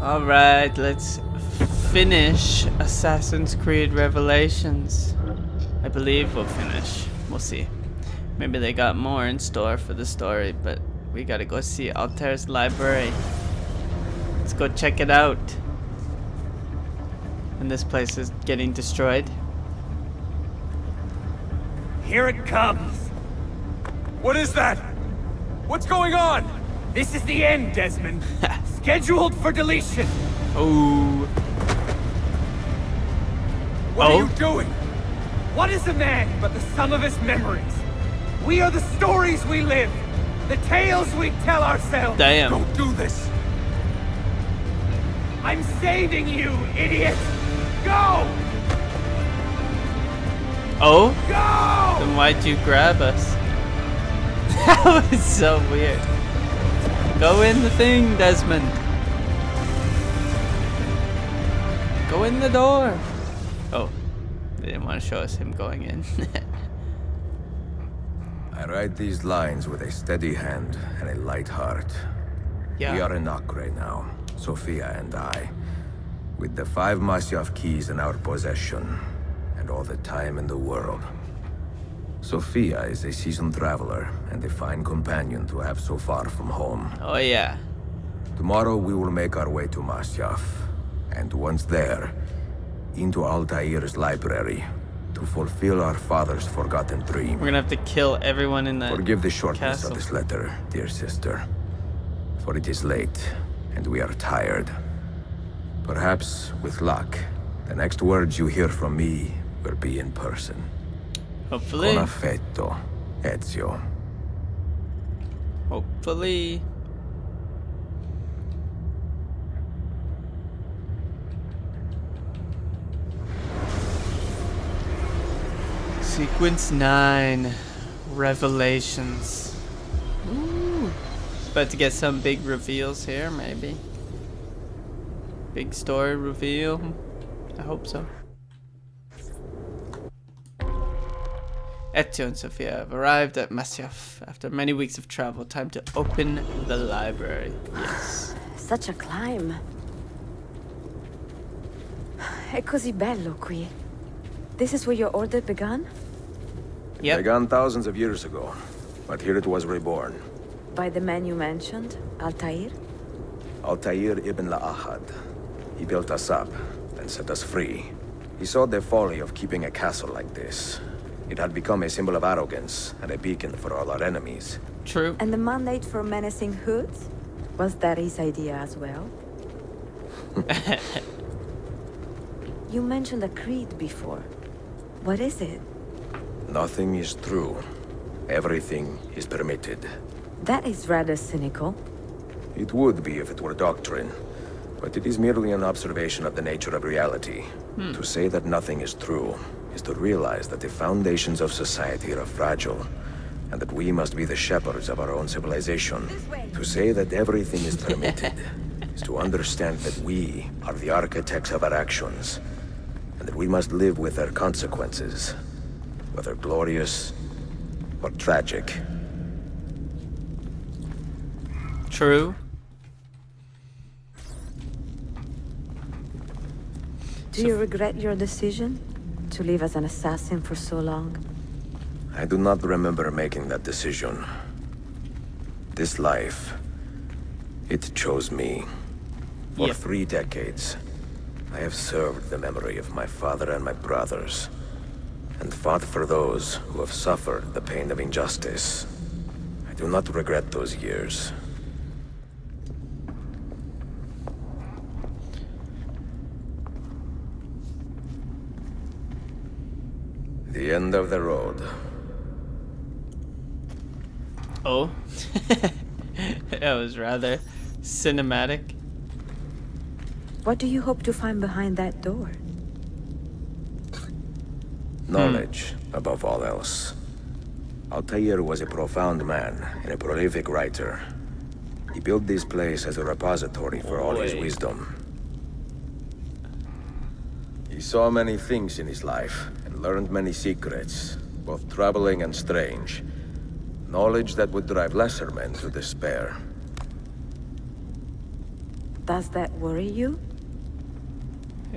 Alright, let's finish Assassin's Creed Revelations. I believe we'll finish. We'll see. Maybe they got more in store for the story, but we gotta go see Altair's library. Let's go check it out. And this place is getting destroyed. Here it comes. What is that? What's going on? This is the end, Desmond. Scheduled for deletion. Oh. What are you doing? What is a man but the sum of his memories? We are the stories we live, the tales we tell ourselves. Damn. Don't do this. I'm saving you, idiot! Go! Oh? Go! Then why'd you grab us? That was so weird. Go in the thing, Desmond. Go in the door. Oh, they didn't want to show us him going in. I write these lines with a steady hand and a light heart. Yeah. We are in Acre now, Sophia and I, with the 5 Masyaf keys in our possession, and all the time in the world. Sophia is a seasoned traveler, and a fine companion to have so far from home. Oh yeah. Tomorrow we will make our way to Masyaf, and once there, into Altair's library, to fulfill our father's forgotten dream. We're gonna have to kill everyone in the Forgive the shortness castle. of this letter, dear sister. For it is late, and we are tired. Perhaps, with luck, the next words you hear from me will be in person. Hopefully. Con affetto, Ezio. Hopefully. Sequence 9. Revelations. Ooh. About to get some big reveals here, maybe. Big story reveal. I hope so. Ezio and Sophia have arrived at Masyaf after many weeks of travel. Time to open the library. Yes. Such a climb. È così bello qui. This is where your order began? Yep. Began thousands of years ago, but here it was reborn. By the man you mentioned, Altair? Altair ibn La'ahad. He built us up, and set us free. He saw the folly of keeping a castle like this. It had become a symbol of arrogance, and a beacon for all our enemies. True. And the mandate for menacing hoods? Was that his idea as well? You mentioned a creed before. What is it? Nothing is true. Everything is permitted. That is rather cynical. It would be if it were doctrine, but it is merely an observation of the nature of reality. To say that nothing is true is to realize that the foundations of society are fragile, and that we must be the shepherds of our own civilization. To say that everything is permitted is to understand that we are the architects of our actions, and that we must live with their consequences, whether glorious or tragic. True. Do you regret your decision? To live as an assassin for so long? I do not remember making that decision. This life, it chose me. For Yep. 3 decades, I have served the memory of my father and my brothers, and fought for those who have suffered the pain of injustice. I do not regret those years. The end of the road. Oh. That was rather cinematic. What do you hope to find behind that door? Knowledge, above all else. Altair was a profound man and a prolific writer. He built this place as a repository for all his Boy. wisdom. He saw many things in his life and learned many secrets, both troubling and strange. Knowledge that would drive lesser men to despair. Does that worry you?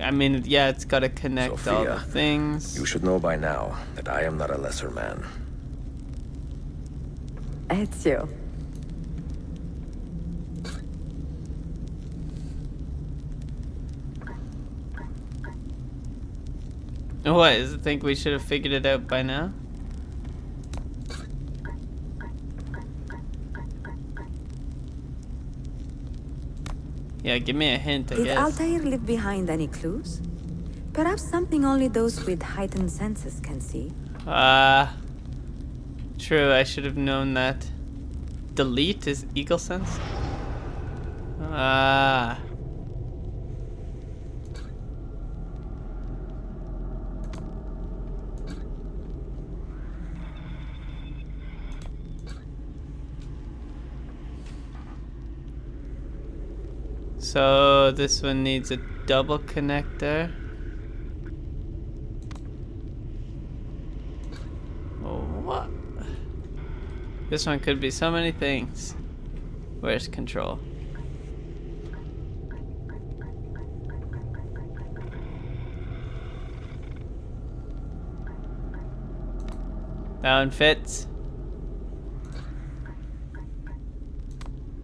I mean, yeah, it's gotta connect all the Sophia, things. You should know by now that I am not a lesser man. Ezio. What, does it think we should have figured it out by now? Yeah, give me a hint, I Did guess. Altair leave behind any clues? Perhaps something only those with heightened senses can see. True, I should have known that. Delete is eagle sense? So this one needs a double connector. Oh, what? This one could be so many things. Where's control? That one fits.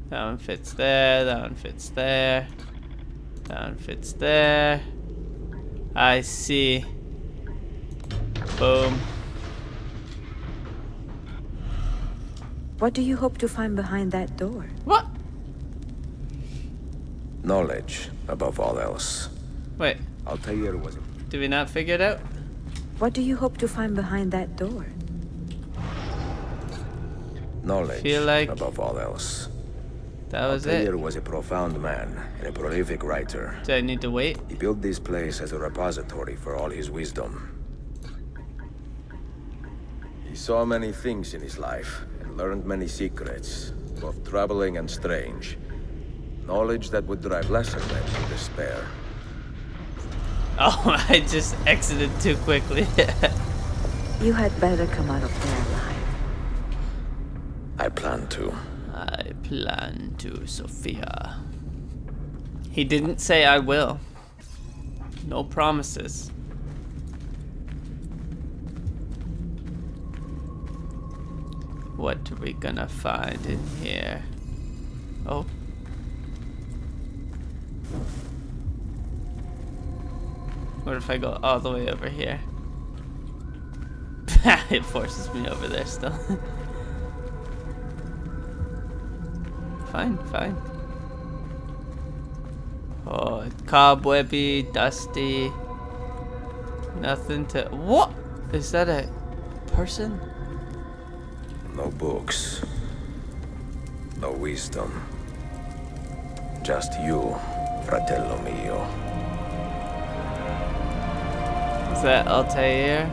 That one fits there, that one fits there. That one fits there. I see. Boom. What do you hope to find behind that door? What? Knowledge, above all else. Wait, Altair was... did we not figure it out? What do you hope to find behind that door? Knowledge, Feel like above all else. that was Altair it. was a profound man and a prolific writer. Do I need to wait? He built this place as a repository for all his wisdom. He saw many things in his life and learned many secrets, both troubling and strange. Knowledge that would drive lesser men to despair. Oh, I just exited too quickly. You had better come out of there alive. I plan to. I plan to, Sophia. He didn't say I will. No promises. What are we gonna find in here? Oh. What if I go all the way over here? It forces me over there still. Fine, fine. Oh, it's cobwebby, dusty. Nothing to... What? Is that a person? No books. No wisdom. Just you, fratello mio. Is that Altair?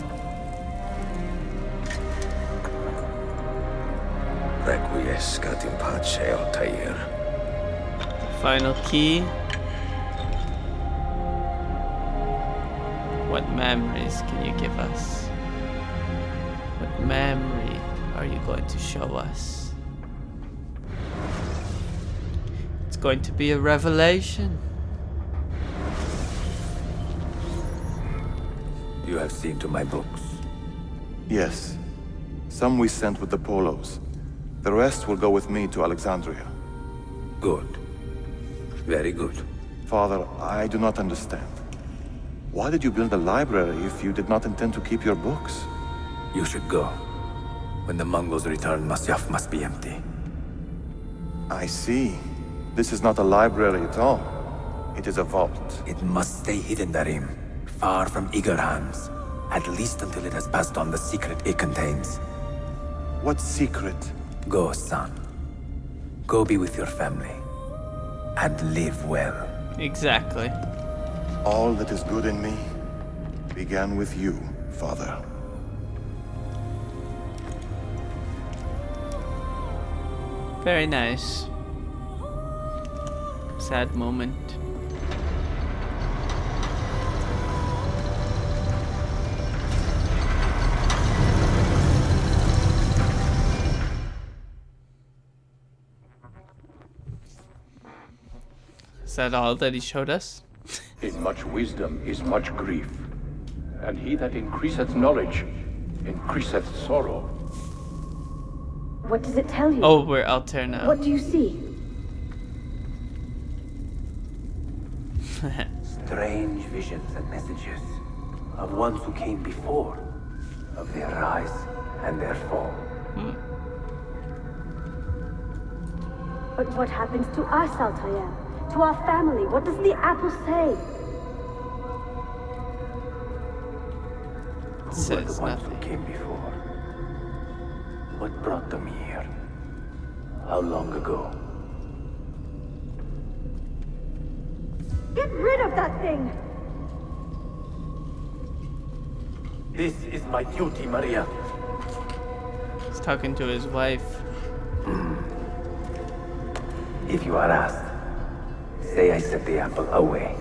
Requiescat in pace, Altair. Final key. What memories can you give us? What memory are you going to show us? It's going to be a revelation. You have seen to my books. Yes. Some we sent with the Polos. The rest will go with me to Alexandria. Good. Very good. Father, I do not understand. Why did you build a library if you did not intend to keep your books? You should go. When the Mongols return, Masyaf must be empty. I see. This is not a library at all. It is a vault. It must stay hidden, Darim. Far from eager hands. At least until it has passed on the secret it contains. What secret? Go, son. Go be with your family. And live well. Exactly. All that is good in me began with you, Father. Very nice. Sad moment. Is that all that he showed us? In much wisdom is much grief, and he that increaseth knowledge increaseth sorrow. What does it tell you? Oh, we're Altair now. What do you see? Strange visions and messages of ones who came before, of their rise and their fall. But what happens to us, Altair? To our family? What does the apple say? It Who are the says ones nothing. who came before? What brought them here? How long ago? Get rid of that thing! This is my duty, Maria. He's talking to his wife. If you are asked, say I sent the apple away.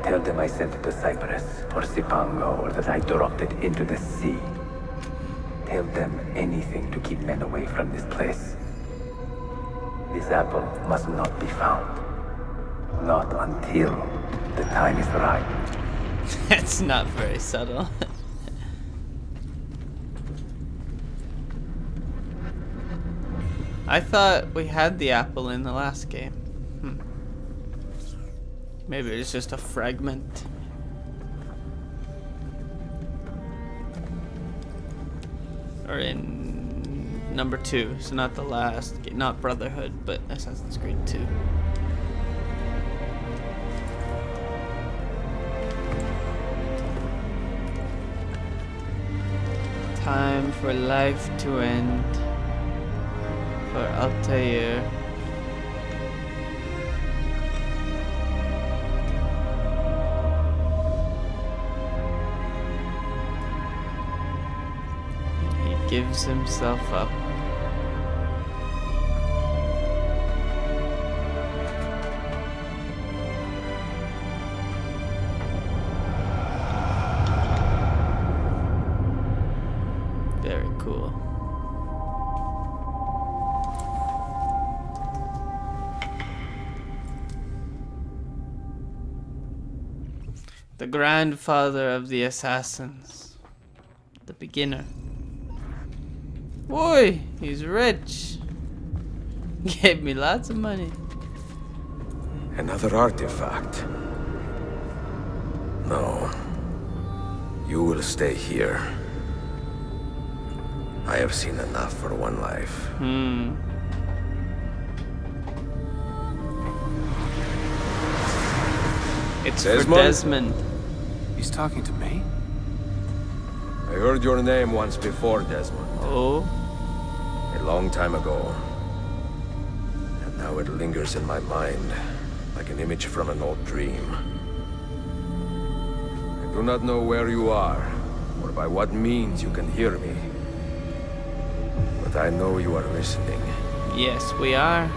Tell them I sent it to Cyprus or Cipango, or that I dropped it into the sea. Tell them anything to keep men away from this place. This apple must not be found. Not until the time is right. That's not very subtle. I thought we had the apple in the last game. Maybe it's just a fragment. Or in number 2, so not the last, not Brotherhood, but Assassin's Creed 2. Time for life to end for Altair. He gives himself up. Very cool. The grandfather of the assassins. The beginner. Boy, he's rich. Gave me lots of money. Another artifact. No. You will stay here. I have seen enough for one life. It's Desmond? for Desmond. He's talking to me? I heard your name once before, Desmond. Oh, A long time ago. And now it lingers in my mind, like an image from an old dream. I do not know where you are, or by what means you can hear me. But I know you are listening. yes, we are.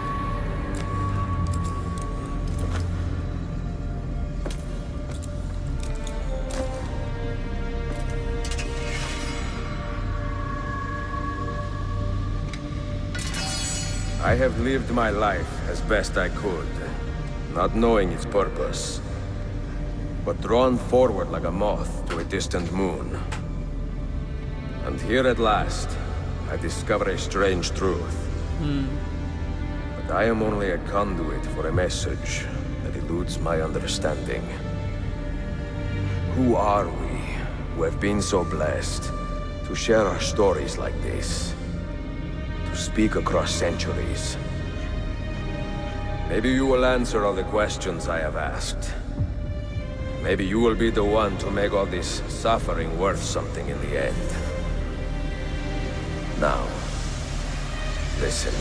I have lived my life as best I could, not knowing its purpose, but drawn forward like a moth to a distant moon. And here at last, I discover a strange truth. But I am only a conduit for a message that eludes my understanding. Who are we, who have been so blessed to share our stories like this? To speak across centuries. Maybe you will answer all the questions I have asked. Maybe you will be the one to make all this suffering worth something in the end. Now, listen.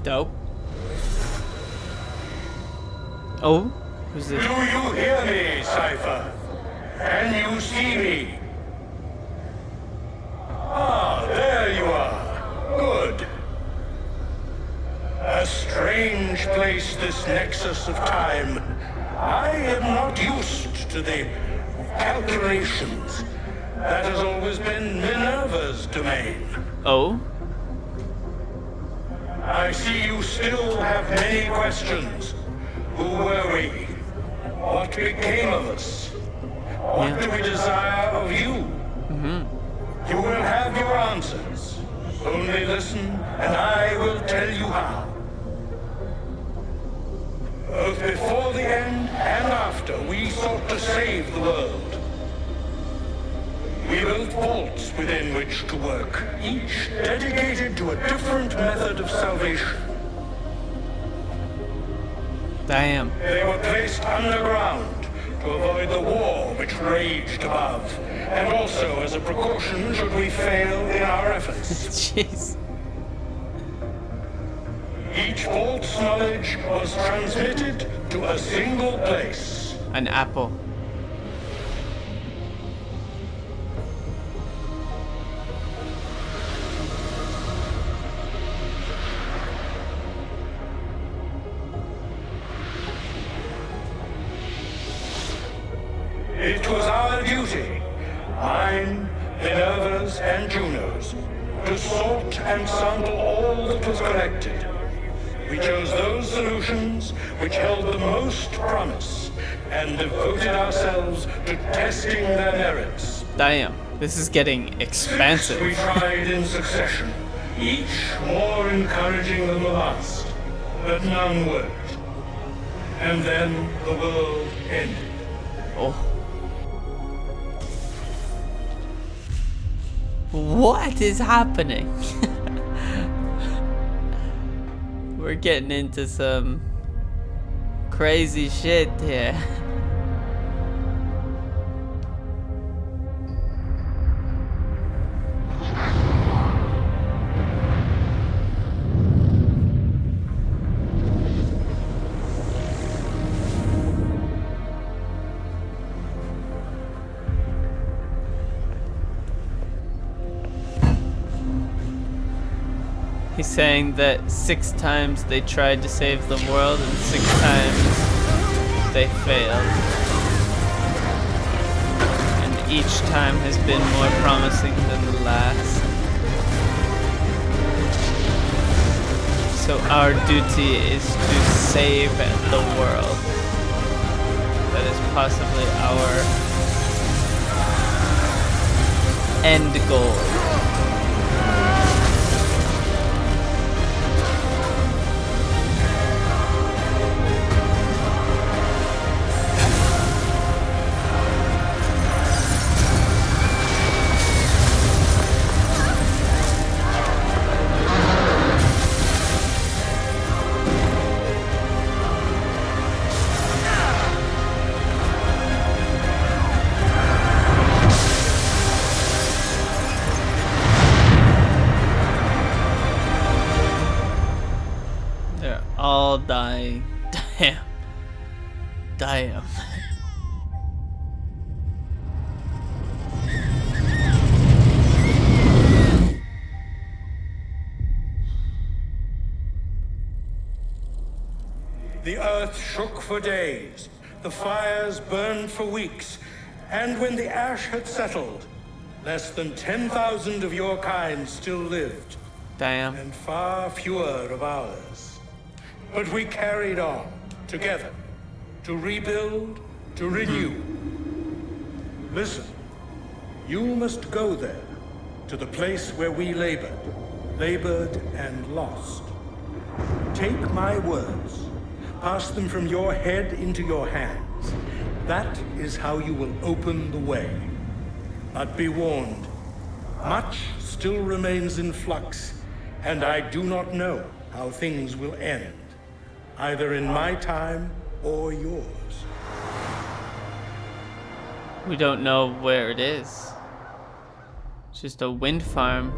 Dope. Oh, who's this? Do you hear me, Cypher? Can you see me? Ah, there you are. Good. A strange place, this nexus of time. I am not used to the calculations. That has always been Minerva's domain. Oh, I see you still have many questions. Who were we? What became of us? What do we desire of you? You will have your answers. Only listen, and I will tell you how. Both before the end and after, we sought to save the world. We built vaults within which to work, each dedicated to a different method of salvation. Damn. They were placed underground to avoid the war which raged above, and also as a precaution should we fail in our efforts. Jeez. Each vault's knowledge was transmitted to a single place. An apple. It was our duty, mine, Minerva's, and Juno's, to sort and sample all that was collected. We chose those solutions which held the most promise, and devoted ourselves to testing their merits. Damn. This is getting expansive. We tried in succession, each more encouraging than the last, but none worked. And then the world ended. Oh. What is happening? We're getting into some crazy shit here. He's saying that 6 times they tried to save the world and 6 times they failed. And each time has been more promising than the last. So our duty is to save the world. That is possibly our end goal. All dying. Damn. Damn. The earth shook for days, the fires burned for weeks, and when the ash had settled, less than 10,000 of your kind still lived. Damn. And far fewer of ours. But we carried on, together, to rebuild, to renew. Listen, you must go there, to the place where we labored and lost. Take my words, pass them from your head into your hands. That is how you will open the way. But be warned, much still remains in flux, and I do not know how things will end. Either in my time or yours. We don't know where it is. It's just a wind farm.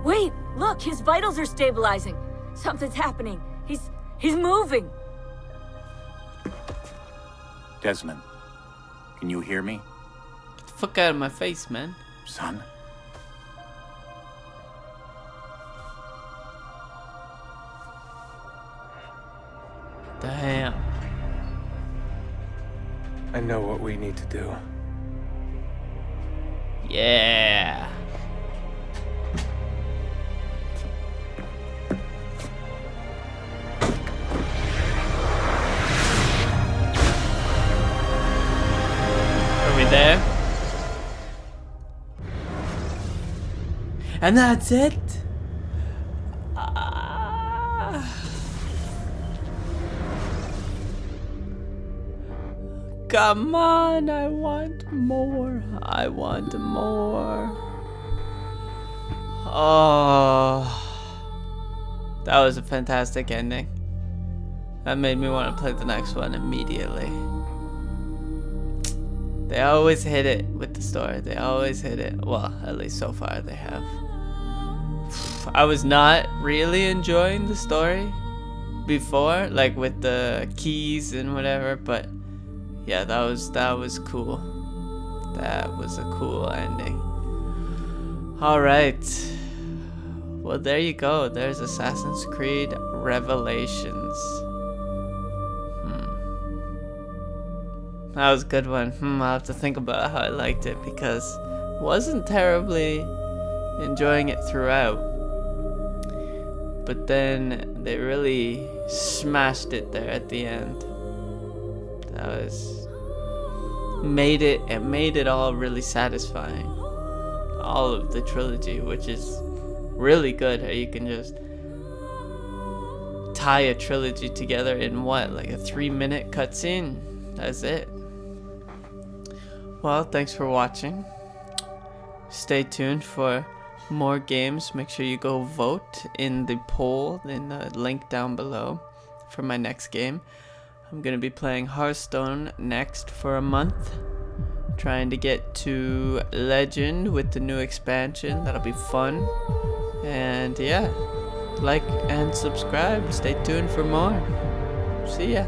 Wait, look, his vitals are stabilizing. Something's happening. He's moving. Desmond, can you hear me? Get the fuck out of my face, man. Son? Damn. I know what we need to do. Yeah. And that's it. Come on, I want more. I want more. Oh, that was a fantastic ending. That made me want to play the next one immediately. They always hit it with the story. They always hit it. Well, at least so far they have. I was not really enjoying the story before, like with the keys and whatever, but yeah, that was cool. That was a cool ending. Alright. Well, there you go. There's Assassin's Creed Revelations. That was a good one. I'll have to think about how I liked it, because I wasn't terribly enjoying it throughout. But then they really smashed it there at the end. That was made it all really satisfying. All of the trilogy, which is really good. How you can just tie a trilogy together in what, like a 3-minute cutscene? That's it. Well, thanks for watching. Stay tuned for more games. Make sure you go vote in the poll in the link down below for my next game. I'm gonna be playing Hearthstone next for a month, trying to get to Legend with the new expansion. That'll be fun. And yeah, like and subscribe. Stay tuned for more. See ya.